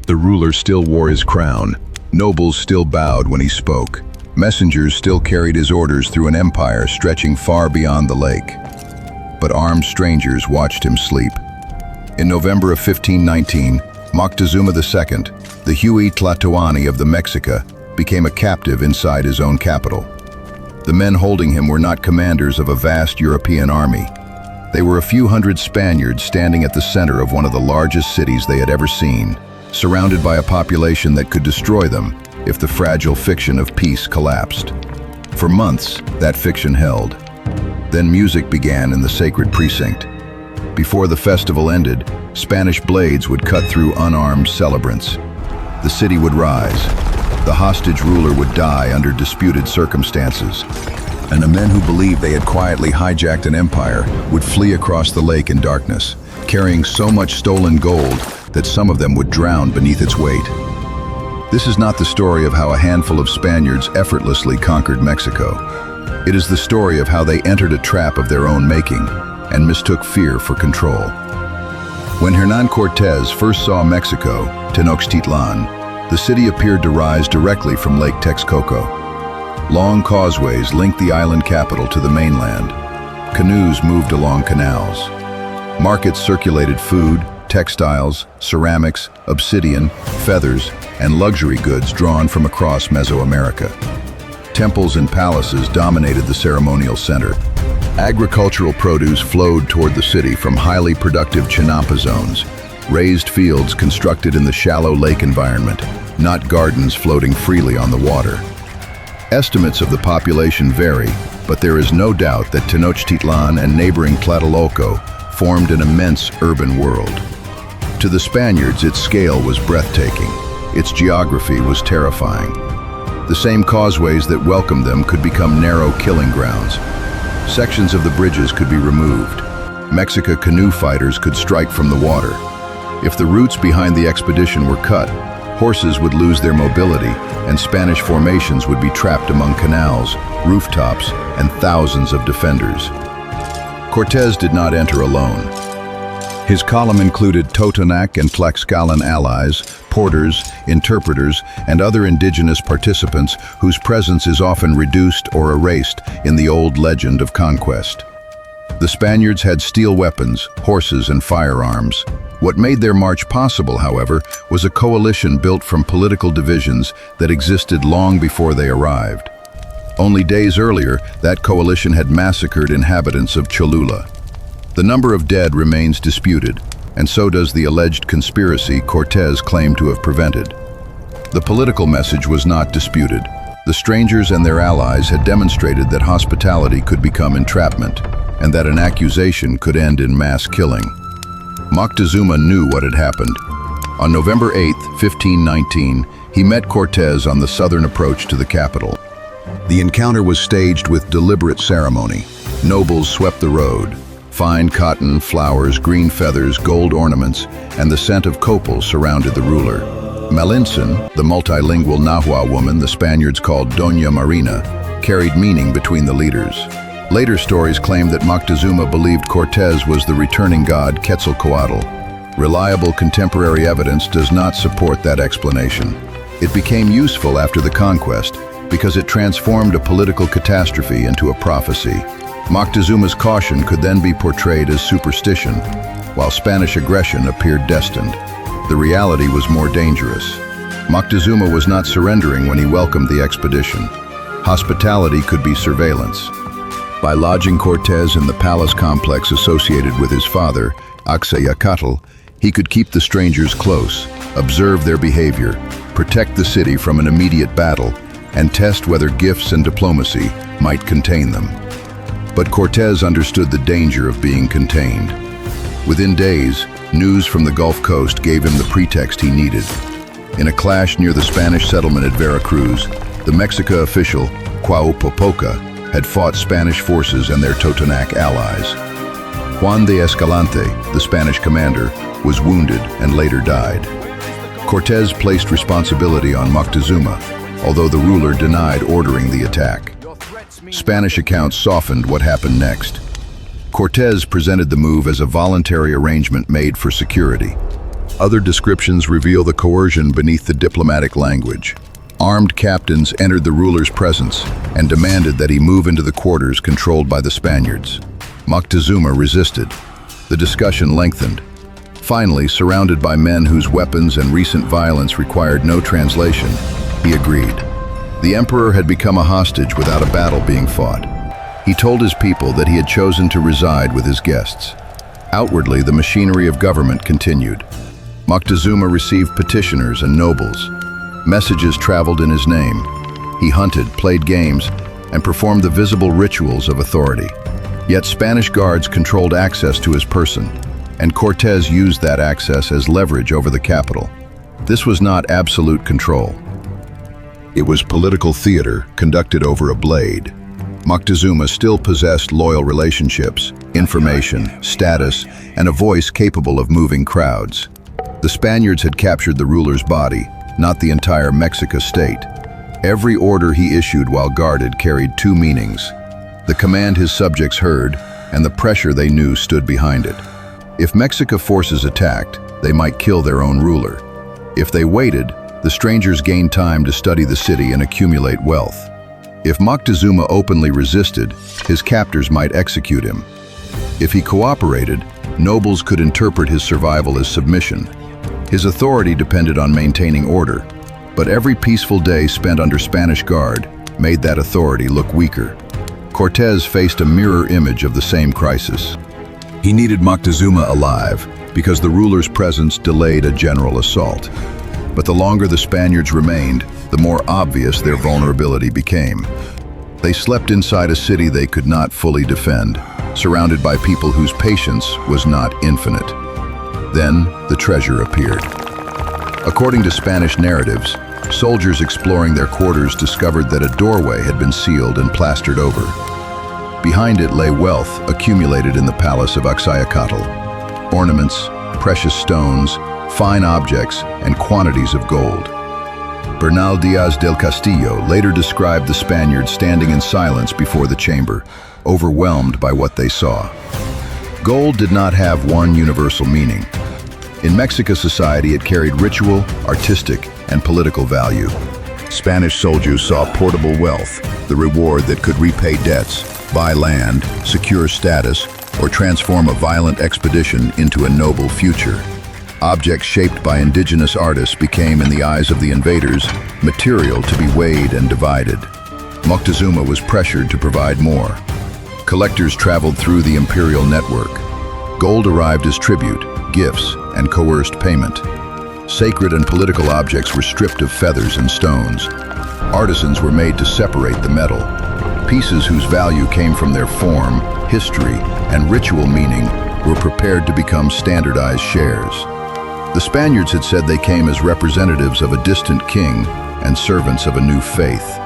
The ruler still wore his crown. Nobles still bowed when he spoke. Messengers still carried his orders through an empire stretching far beyond the lake. But armed strangers watched him sleep. In November of 1519, Moctezuma II, the Huey Tlatoani of the Mexica, became a captive inside his own capital. The men holding him were not commanders of a vast European army. They were a few hundred Spaniards standing at the center of one of the largest cities they had ever seen, surrounded by a population that could destroy them if the fragile fiction of peace collapsed. For months, that fiction held. Then music began in the sacred precinct. Before the festival ended, Spanish blades would cut through unarmed celebrants. The city would rise. The hostage ruler would die under disputed circumstances. And the men who believed they had quietly hijacked an empire would flee across the lake in darkness, carrying so much stolen gold that some of them would drown beneath its weight. This is not the story of how a handful of Spaniards effortlessly conquered Mexico. It is the story of how they entered a trap of their own making and mistook fear for control. When Hernán Cortés first saw Mexico, Tenochtitlan, the city appeared to rise directly from Lake Texcoco. Long causeways linked the island capital to the mainland. Canoes moved along canals. Markets circulated food, textiles, ceramics, obsidian, feathers, and luxury goods drawn from across Mesoamerica. Temples and palaces dominated the ceremonial center. Agricultural produce flowed toward the city from highly productive chinampa zones, raised fields constructed in the shallow lake environment, not gardens floating freely on the water. Estimates of the population vary, but there is no doubt that Tenochtitlan and neighboring Tlatelolco formed an immense urban world. To the Spaniards, its scale was breathtaking. Its geography was terrifying. The same causeways that welcomed them could become narrow killing grounds. Sections of the bridges could be removed. Mexica canoe fighters could strike from the water. If the routes behind the expedition were cut, horses would lose their mobility, and Spanish formations would be trapped among canals, rooftops, and thousands of defenders. Cortés did not enter alone. His column included Totonac and Tlaxcalan allies, porters, interpreters, and other indigenous participants whose presence is often reduced or erased in the old legend of conquest. The Spaniards had steel weapons, horses, and firearms. What made their march possible, however, was a coalition built from political divisions that existed long before they arrived. Only days earlier, that coalition had massacred inhabitants of Cholula. The number of dead remains disputed, and so does the alleged conspiracy Cortés claimed to have prevented. The political message was not disputed. The strangers and their allies had demonstrated that hospitality could become entrapment, and that an accusation could end in mass killing. Moctezuma knew what had happened. On November 8, 1519, he met Cortés on the southern approach to the capital. The encounter was staged with deliberate ceremony. Nobles swept the road. Fine cotton, flowers, green feathers, gold ornaments, and the scent of copal surrounded the ruler. Malintzin, the multilingual Nahua woman the Spaniards called Doña Marina, carried meaning between the leaders. Later stories claim that Moctezuma believed Cortés was the returning god Quetzalcoatl. Reliable contemporary evidence does not support that explanation. It became useful after the conquest because it transformed a political catastrophe into a prophecy. Moctezuma's caution could then be portrayed as superstition, while Spanish aggression appeared destined. The reality was more dangerous. Moctezuma was not surrendering when he welcomed the expedition. Hospitality could be surveillance. By lodging Cortés in the palace complex associated with his father, Axayacatl, he could keep the strangers close, observe their behavior, protect the city from an immediate battle, and test whether gifts and diplomacy might contain them. But Cortés understood the danger of being contained. Within days, news from the Gulf Coast gave him the pretext he needed. In a clash near the Spanish settlement at Veracruz, the Mexica official, Quauhpopoca, had fought Spanish forces and their Totonac allies. Juan de Escalante, the Spanish commander, was wounded and later died. Cortés placed responsibility on Moctezuma, although the ruler denied ordering the attack. Spanish accounts softened what happened next. Cortés presented the move as a voluntary arrangement made for security. Other descriptions reveal the coercion beneath the diplomatic language. Armed captains entered the ruler's presence and demanded that he move into the quarters controlled by the Spaniards. Moctezuma resisted. The discussion lengthened. Finally, surrounded by men whose weapons and recent violence required no translation, he agreed. The emperor had become a hostage without a battle being fought. He told his people that he had chosen to reside with his guests. Outwardly, the machinery of government continued. Moctezuma received petitioners and nobles. Messages traveled in his name. He hunted, played games, and performed the visible rituals of authority. Yet Spanish guards controlled access to his person, and Cortés used that access as leverage over the capital. This was not absolute control. It was political theater conducted over a blade. Moctezuma still possessed loyal relationships, information, status, and a voice capable of moving crowds. The Spaniards had captured the ruler's body, not the entire Mexica state. Every order he issued while guarded carried two meanings: the command his subjects heard, and the pressure they knew stood behind it. If Mexica forces attacked, they might kill their own ruler. If they waited, the strangers gained time to study the city and accumulate wealth. If Moctezuma openly resisted, his captors might execute him. If he cooperated, nobles could interpret his survival as submission. His authority depended on maintaining order, but every peaceful day spent under Spanish guard made that authority look weaker. Cortés faced a mirror image of the same crisis. He needed Moctezuma alive because the ruler's presence delayed a general assault. But the longer the Spaniards remained, the more obvious their vulnerability became. They slept inside a city they could not fully defend, surrounded by people whose patience was not infinite. Then, the treasure appeared. According to Spanish narratives, soldiers exploring their quarters discovered that a doorway had been sealed and plastered over. Behind it lay wealth accumulated in the palace of Toxcatl: ornaments, precious stones, fine objects, and quantities of gold. Bernal Díaz del Castillo later described the Spaniards standing in silence before the chamber, overwhelmed by what they saw. Gold did not have one universal meaning. In Mexica society, it carried ritual, artistic, and political value. Spanish soldiers saw portable wealth, the reward that could repay debts, buy land, secure status, or transform a violent expedition into a noble future. Objects shaped by indigenous artists became, in the eyes of the invaders, material to be weighed and divided. Moctezuma was pressured to provide more. Collectors traveled through the imperial network. Gold arrived as tribute, gifts, and coerced payment. Sacred and political objects were stripped of feathers and stones. Artisans were made to separate the metal. Pieces whose value came from their form, history, and ritual meaning were prepared to become standardized shares. The Spaniards had said they came as representatives of a distant king and servants of a new faith.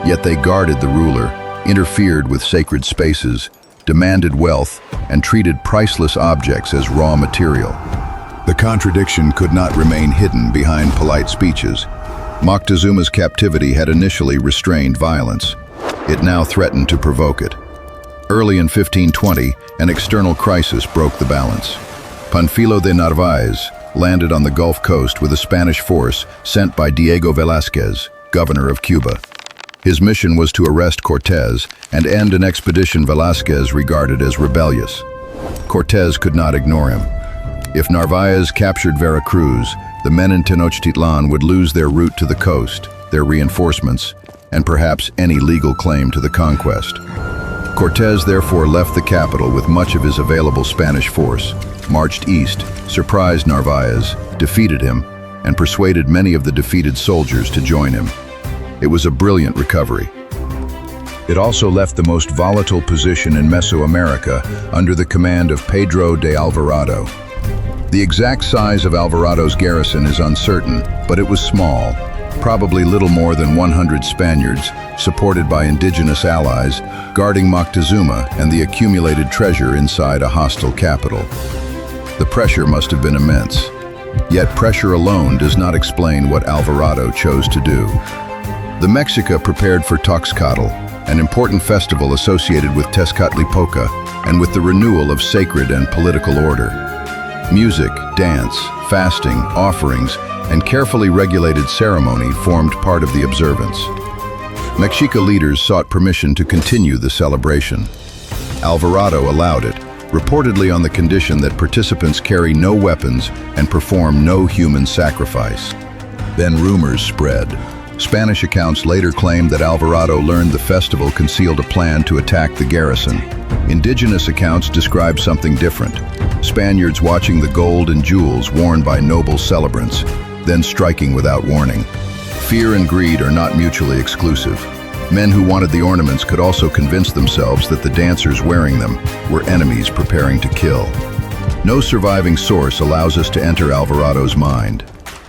Yet they guarded the ruler, interfered with sacred spaces, demanded wealth, and treated priceless objects as raw material. The contradiction could not remain hidden behind polite speeches. Moctezuma's captivity had initially restrained violence. It now threatened to provoke it. Early in 1520, an external crisis broke the balance. Panfilo de Narváez landed on the Gulf Coast with a Spanish force sent by Diego Velázquez, governor of Cuba. His mission was to arrest Cortés and end an expedition Velázquez regarded as rebellious. Cortés could not ignore him. If Narváez captured Veracruz, the men in Tenochtitlan would lose their route to the coast, their reinforcements, and perhaps any legal claim to the conquest. Cortés therefore left the capital with much of his available Spanish force, marched east, surprised Narváez, defeated him, and persuaded many of the defeated soldiers to join him. It was a brilliant recovery. It also left the most volatile position in Mesoamerica under the command of Pedro de Alvarado. The exact size of Alvarado's garrison is uncertain, but it was small, probably little more than 100 Spaniards, supported by indigenous allies, guarding Moctezuma and the accumulated treasure inside a hostile capital. The pressure must have been immense. Yet pressure alone does not explain what Alvarado chose to do. The Mexica prepared for Toxcatl, an important festival associated with Tezcatlipoca and with the renewal of sacred and political order. Music, dance, fasting, offerings, and carefully regulated ceremony formed part of the observance. Mexica leaders sought permission to continue the celebration. Alvarado allowed it, reportedly on the condition that participants carry no weapons and perform no human sacrifice. Then rumors spread. Spanish accounts later claimed that Alvarado learned the festival concealed a plan to attack the garrison. Indigenous accounts describe something different. Spaniards watching the gold and jewels worn by noble celebrants, then striking without warning. Fear and greed are not mutually exclusive. Men who wanted the ornaments could also convince themselves that the dancers wearing them were enemies preparing to kill. No surviving source allows us to enter Alvarado's mind.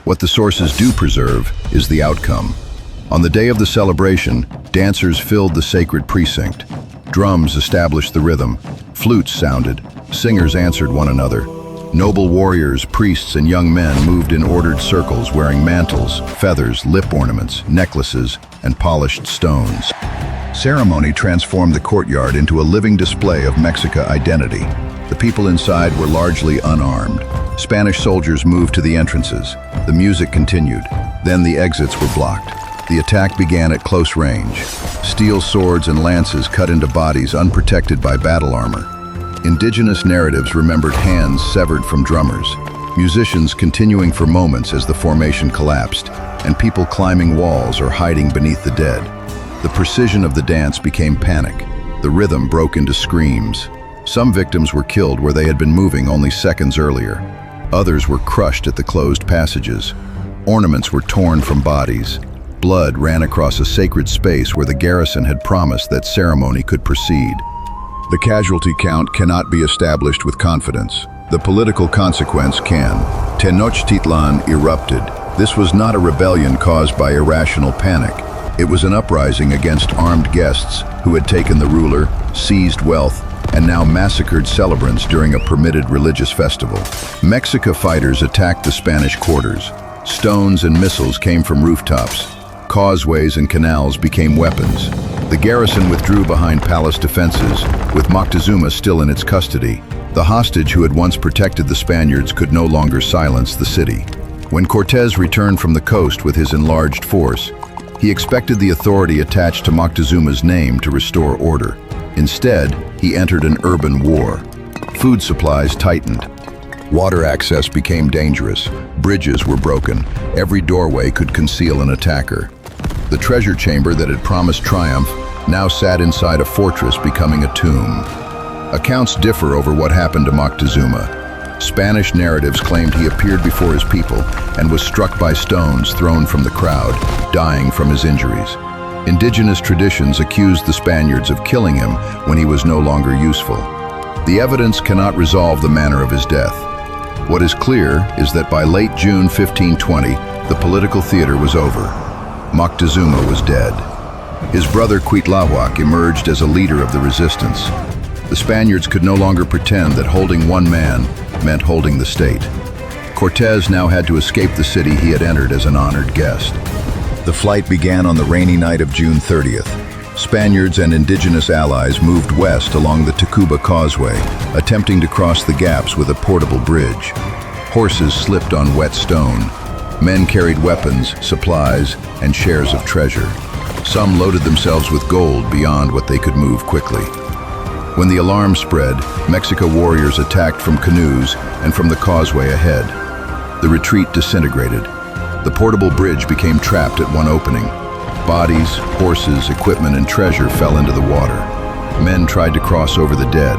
What the sources do preserve is the outcome. On the day of the celebration, dancers filled the sacred precinct. Drums established the rhythm, flutes sounded, singers answered one another. Noble warriors, priests, and young men moved in ordered circles wearing mantles, feathers, lip ornaments, necklaces, and polished stones. Ceremony transformed the courtyard into a living display of Mexica identity. The people inside were largely unarmed. Spanish soldiers moved to the entrances. The music continued. Then the exits were blocked. The attack began at close range. Steel swords and lances cut into bodies unprotected by battle armor. Indigenous narratives remembered hands severed from drummers, musicians continuing for moments as the formation collapsed, and people climbing walls or hiding beneath the dead. The precision of the dance became panic. The rhythm broke into screams. Some victims were killed where they had been moving only seconds earlier. Others were crushed at the closed passages. Ornaments were torn from bodies. Blood ran across a sacred space where the garrison had promised that ceremony could proceed. The casualty count cannot be established with confidence. The political consequence can. Tenochtitlan erupted. This was not a rebellion caused by irrational panic. It was an uprising against armed guests who had taken the ruler, seized wealth, and now massacred celebrants during a permitted religious festival. Mexica fighters attacked the Spanish quarters. Stones and missiles came from rooftops. Causeways and canals became weapons. The garrison withdrew behind palace defenses, with Moctezuma still in its custody. The hostage who had once protected the Spaniards could no longer silence the city. When Cortés returned from the coast with his enlarged force, he expected the authority attached to Moctezuma's name to restore order. Instead, he entered an urban war. Food supplies tightened. Water access became dangerous. Bridges were broken. Every doorway could conceal an attacker. The treasure chamber that had promised triumph now sat inside a fortress, becoming a tomb. Accounts differ over what happened to Moctezuma. Spanish narratives claimed he appeared before his people and was struck by stones thrown from the crowd, dying from his injuries. Indigenous traditions accused the Spaniards of killing him when he was no longer useful. The evidence cannot resolve the manner of his death. What is clear is that by late June 1520, the political theater was over. Moctezuma was dead. His brother Cuitlahuac emerged as a leader of the resistance. The Spaniards could no longer pretend that holding one man meant holding the state. Cortés now had to escape the city he had entered as an honored guest. The flight began on the rainy night of June 30th. Spaniards and indigenous allies moved west along the Tacuba Causeway, attempting to cross the gaps with a portable bridge. Horses slipped on wet stone. Men carried weapons, supplies, and shares of treasure. Some loaded themselves with gold beyond what they could move quickly. When the alarm spread, Mexica warriors attacked from canoes and from the causeway ahead. The retreat disintegrated. The portable bridge became trapped at one opening. Bodies, horses, equipment, and treasure fell into the water. Men tried to cross over the dead.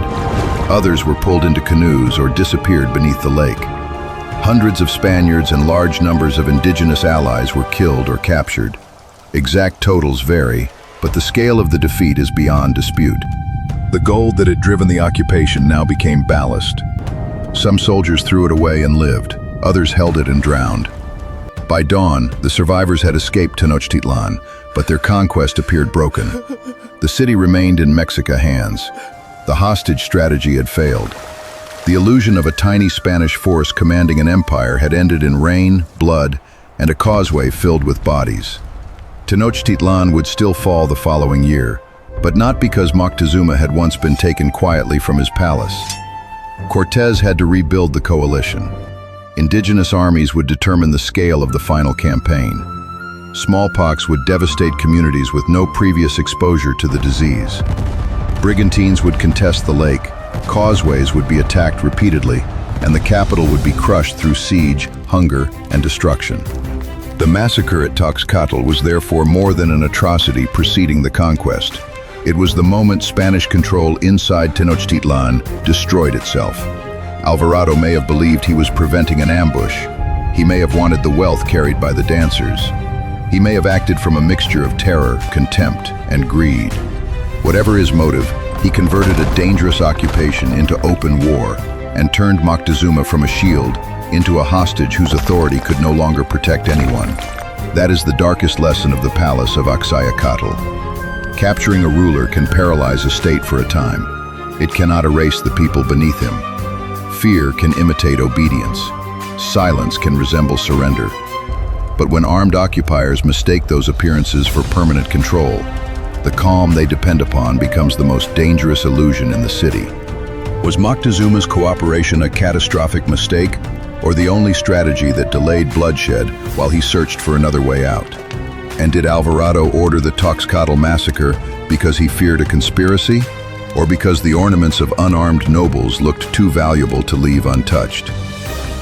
Others were pulled into canoes or disappeared beneath the lake. Hundreds of Spaniards and large numbers of indigenous allies were killed or captured. Exact totals vary, but the scale of the defeat is beyond dispute. The gold that had driven the occupation now became ballast. Some soldiers threw it away and lived. Others held it and drowned. By dawn, the survivors had escaped Tenochtitlan, but their conquest appeared broken. The city remained in Mexica hands. The hostage strategy had failed. The illusion of a tiny Spanish force commanding an empire had ended in rain, blood, and a causeway filled with bodies. Tenochtitlan would still fall the following year, but not because Moctezuma had once been taken quietly from his palace. Cortés had to rebuild the coalition. Indigenous armies would determine the scale of the final campaign. Smallpox would devastate communities with no previous exposure to the disease. Brigantines would contest the lake, causeways would be attacked repeatedly, and the capital would be crushed through siege, hunger, and destruction. The massacre at Toxcatl was therefore more than an atrocity preceding the conquest. It was the moment Spanish control inside Tenochtitlan destroyed itself. Alvarado may have believed he was preventing an ambush. He may have wanted the wealth carried by the dancers. He may have acted from a mixture of terror, contempt, and greed. Whatever his motive, he converted a dangerous occupation into open war and turned Moctezuma from a shield into a hostage whose authority could no longer protect anyone. That is the darkest lesson of the palace of Toxcatl. Capturing a ruler can paralyze a state for a time. It cannot erase the people beneath him. Fear can imitate obedience. Silence can resemble surrender. But when armed occupiers mistake those appearances for permanent control, the calm they depend upon becomes the most dangerous illusion in the city. Was Moctezuma's cooperation a catastrophic mistake, or the only strategy that delayed bloodshed while he searched for another way out? And did Alvarado order the Toxcatl Massacre because he feared a conspiracy, or because the ornaments of unarmed nobles looked too valuable to leave untouched?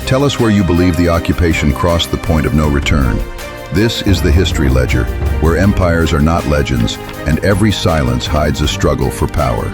Tell us where you believe the occupation crossed the point of no return. This is the History Ledger, where empires are not legends, and every silence hides a struggle for power.